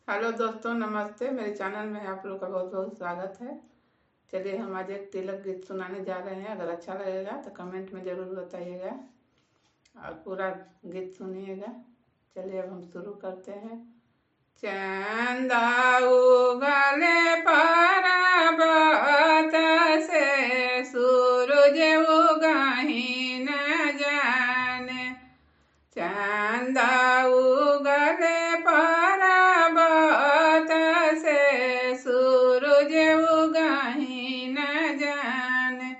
Hello दोस्तों, नमस्ते। मेरे चैनल में आप लोग का बहुत बहुत स्वागत है। चलिए, हम आज एक तिलक गीत सुनाने जा रहे हैं। अगर अच्छा लगेगा तो कमेंट में ज़रूर बताइएगा और पूरा गीत सुनिएगा। चलिए, अब हम शुरू करते हैं। चंदा उगले पर्वत से सूरज उगहि न जाने। चंदा उगले पर्वत से सूरज उगहि न जाने।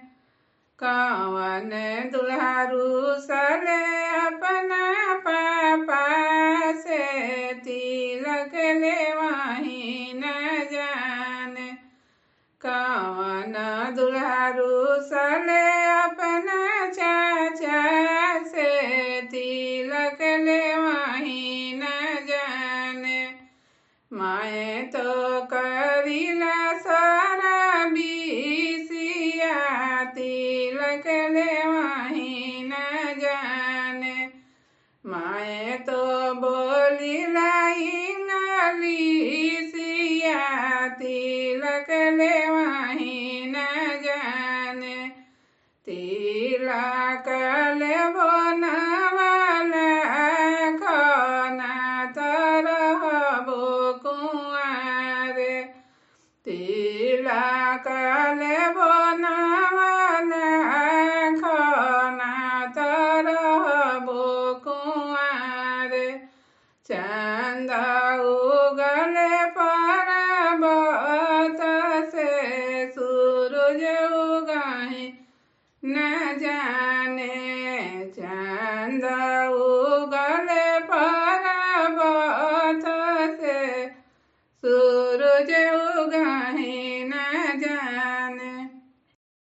कौन दुल्हा सले अपना पापा से तिलक लेवाहि न जाने। कौन दुल्हा सले अपना चाचा से तिलक लेवाहि न जाने। मैं तो करिला सारा बिसिया तिलक लेवाहि न जाने। मैं तो बोलिला इंग्लिसिया तिलक लेवाहि न जाने। तिलक लेबो नवाला खना तरहबो कुंवारे। तिलक लेबो नवाला खना तरहबो कुंवारे। चंदा उगले पर्वत से सूरज उगहि न जाने। चंदा उगले पर्वत से सूरज उगहि